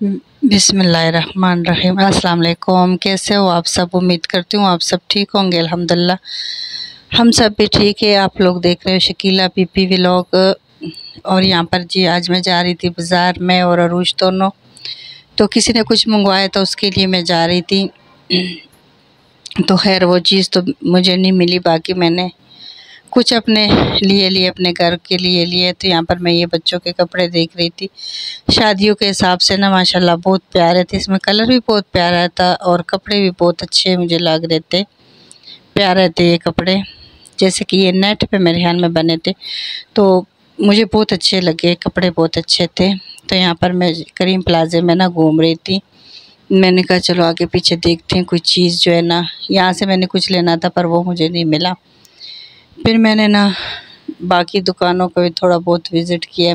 बिस्मिल्लाहिर्रहमानिर्रहीम। अस्सलाम वालेकुम। कैसे हो आप सब? उम्मीद करती हूँ आप सब ठीक होंगे। अल्हम्दुलिल्लाह हम सब भी ठीक है। आप लोग देख रहे हो शकीला पीपी व्लॉग। और यहाँ पर जी आज मैं जा रही थी बाज़ार में और अरूज दोनों। तो किसी ने कुछ मंगवाया तो उसके लिए मैं जा रही थी। तो खैर वो चीज़ तो मुझे नहीं मिली, बाकी मैंने कुछ अपने लिए अपने घर के लिए। तो यहाँ पर मैं ये बच्चों के कपड़े देख रही थी शादियों के हिसाब से ना, माशाल्लाह बहुत प्यारे थे। इसमें कलर भी बहुत प्यारा था और कपड़े भी बहुत अच्छे मुझे लग रहे थे, प्यारे थे ये कपड़े। जैसे कि ये नेट पे मेरे ख्याल में बने थे, तो मुझे बहुत अच्छे लगे, कपड़े बहुत अच्छे थे। तो यहाँ पर मैं करीम प्लाजे में ना घूम रही थी। मैंने कहा चलो आगे पीछे देखते हैं कोई चीज़ जो है ना, यहाँ से मैंने कुछ लेना था पर वो मुझे नहीं मिला। फिर मैंने ना बाकी दुकानों को भी थोड़ा बहुत विज़िट किया।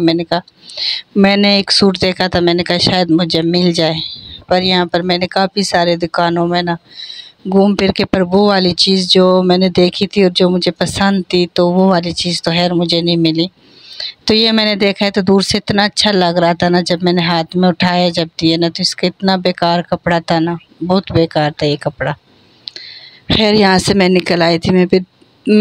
मैंने एक सूट देखा था, मैंने कहा शायद मुझे मिल जाए। पर यहाँ पर मैंने काफ़ी सारे दुकानों में ना घूम फिर के, पर वो वाली चीज़ जो मैंने देखी थी और जो मुझे पसंद थी, तो वो वाली चीज़ तो खैर मुझे नहीं मिली। तो ये मैंने देखा है तो दूर से इतना अच्छा लग रहा था ना, जब मैंने हाथ में उठाया जब दिए ना, तो इसका इतना बेकार कपड़ा था ना, बहुत बेकार था ये कपड़ा। खैर यहाँ से मैं निकल आई थी।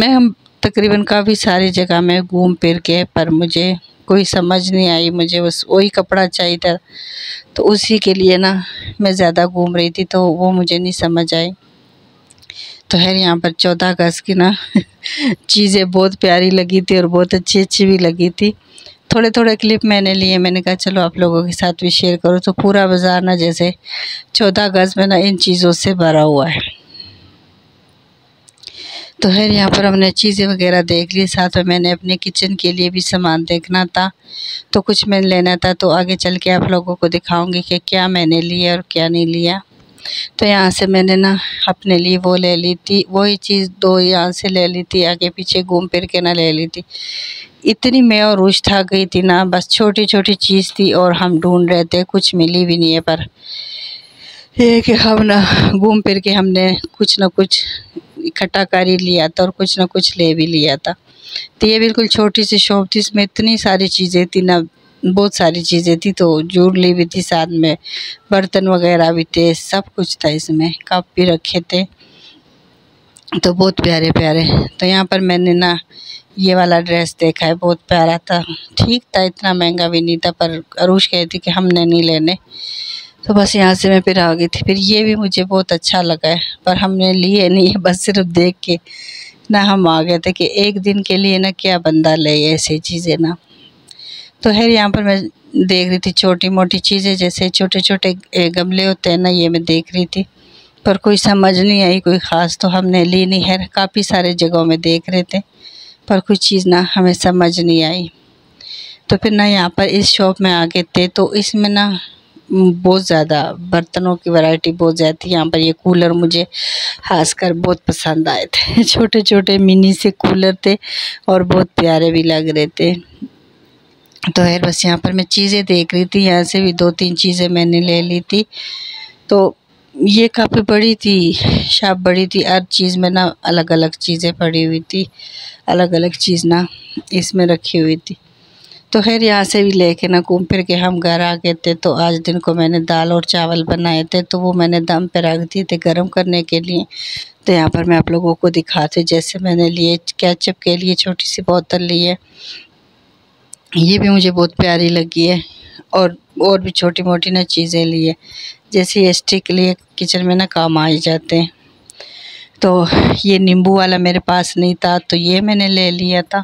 हम तकरीबन काफ़ी सारी जगह में घूम फिर के, पर मुझे कोई समझ नहीं आई। मुझे बस वही कपड़ा चाहिए था, तो उसी के लिए ना मैं ज़्यादा घूम रही थी, तो वो मुझे नहीं समझ आई। तो खैर यहाँ पर 14 गज की ना चीज़ें बहुत प्यारी लगी थी और बहुत अच्छी अच्छी भी लगी थी। थोड़े थोड़े क्लिप मैंने लिए, मैंने कहा चलो आप लोगों के साथ भी शेयर करो। तो पूरा बाज़ार ना जैसे 14 गज में ना इन चीज़ों से भरा हुआ है। तो खैर यहाँ पर हमने चीज़ें वगैरह देख ली, साथ में मैंने अपने किचन के लिए भी सामान देखना था, तो कुछ मैंने लेना था। तो आगे चल के आप लोगों को दिखाऊंगी कि क्या मैंने लिया और क्या नहीं लिया। तो यहाँ से मैंने ना अपने लिए वो ले ली थी, वही चीज़ 2 यहाँ से ले ली थी, आगे पीछे घूम फिर के ना ले ली थी। इतनी मैं और रुश थक गई थी ना, बस छोटी छोटी चीज़ थी और हम ढूंढ रहे थे, कुछ मिली भी नहीं है। पर ये कि हम ना घूम फिर के हमने कुछ ना कुछ इकट्ठा कर ही लिया था और कुछ ना कुछ ले भी लिया था। तो ये बिल्कुल छोटी सी शॉप थी, इसमें इतनी सारी चीज़ें थी ना, बहुत सारी चीज़ें थी। तो ज्वेलरी भी थी, साथ में बर्तन वगैरह भी थे, सब कुछ था इसमें, कप भी रखे थे, तो बहुत प्यारे प्यारे। तो यहाँ पर मैंने ना ये वाला ड्रेस देखा है, बहुत प्यारा था, ठीक था, इतना महंगा भी नहीं था। पर अरूज कहती कि हमने नहीं लेने, तो बस यहाँ से मैं फिर आ गई थी। फिर ये भी मुझे बहुत अच्छा लगा है, पर हमने लिए नहीं है, बस सिर्फ देख के ना हम आ गए थे कि एक दिन के लिए ना क्या बंदा ले ऐसी चीज़ें ना। तो खैर यहाँ पर मैं देख रही थी छोटी मोटी चीज़ें, जैसे छोटे छोटे गमले होते हैं ना, ये मैं देख रही थी, पर कोई समझ नहीं आई कोई ख़ास, तो हमने ली नहीं है। काफ़ी सारे जगहों में देख रहे थे, पर कुछ चीज़ ना हमें समझ नहीं आई। तो फिर ना यहाँ पर इस शॉप में आ गए थे, तो इसमें ना बहुत ज़्यादा बर्तनों की वैरायटी बहुत ज़्यादा थी। यहाँ पर ये कूलर मुझे खासकर बहुत पसंद आए थे छोटे छोटे मिनी से कूलर थे और बहुत प्यारे भी लग रहे थे। तो खैर बस यहाँ पर मैं चीज़ें देख रही थी, यहाँ से भी 2-3 चीज़ें मैंने ले ली थी। तो ये काफ़ी बड़ी थी, शॉप बड़ी थी, हर चीज़ में ना अलग अलग चीज़ें पड़ी हुई थी, अलग अलग चीज़ ना इसमें रखी हुई थी। तो खैर यहाँ से भी लेके ना घूम फिर के हम घर आ गए थे। तो आज दिन को मैंने दाल और चावल बनाए थे, तो वो मैंने दम पे रख दिए थे गर्म करने के लिए। तो यहाँ पर मैं आप लोगों को दिखाती, जैसे मैंने लिए केचप के लिए छोटी सी बोतल ली है, ये भी मुझे बहुत प्यारी लगी है। और भी छोटी मोटी ना चीज़ें ली है, जैसे ये स्टिक लिए किचन में ना काम आ ही जाते हैं। तो ये नींबू वाला मेरे पास नहीं था, तो ये मैंने ले लिया था।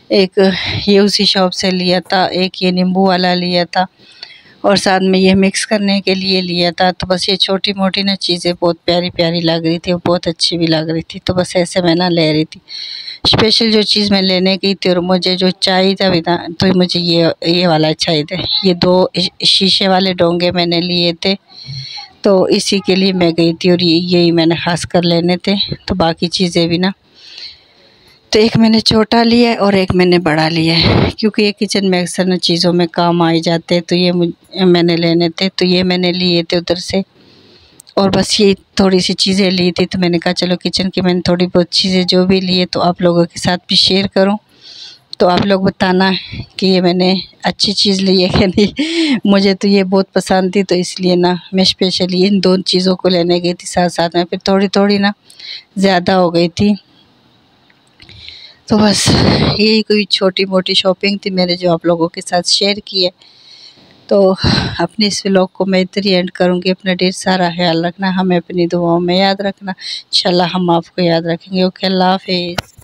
एक ये उसी शॉप से लिया था, एक ये नींबू वाला लिया था, और साथ में ये मिक्स करने के लिए लिया था। तो बस ये छोटी मोटी ना चीज़ें बहुत प्यारी प्यारी लग रही थी और बहुत अच्छी भी लग रही थी, तो बस ऐसे मैं ना ले रही थी। स्पेशल जो चीज़ मैं लेने गई थी और मुझे जो चाहिए था भी ना, तो मुझे ये वाला चाहिए था। ये 2 शीशे वाले डोंगे मैंने लिए थे, तो इसी के लिए मैं गई थी और यही मैंने खास कर लेने थे। तो बाकी चीज़ें भी ना, तो एक मैंने छोटा लिया है और एक मैंने बड़ा लिया है, क्योंकि ये किचन में अक्सर न चीज़ों में काम आ जाते हैं। तो ये मैंने लेने थे, तो ये मैंने लिए थे उधर से। और बस ये थोड़ी सी चीज़ें ली थी, तो मैंने कहा चलो किचन की मैंने थोड़ी बहुत चीज़ें जो भी लिए तो आप लोगों के साथ भी शेयर करूं। तो आप लोग बताना कि ये मैंने अच्छी चीज़ ली है कि नहीं। मुझे तो ये बहुत पसंद थी, तो इसलिए ना मैं स्पेशली इन दोनों चीज़ों को लेने गई थी साथ साथ में। फिर थोड़ी थोड़ी ना ज़्यादा हो गई थी। तो बस यही कोई छोटी मोटी शॉपिंग थी मेरे, जो आप लोगों के साथ शेयर की है। तो अपने इस व्लॉग को मैं इधर ही एंड करूँगी। अपना ढेर सारा ख्याल रखना, हमें अपनी दुआओं में याद रखना। इंशाल्लाह हम आपको याद रखेंगे। ओके, अल्लाह हाफ़िज़।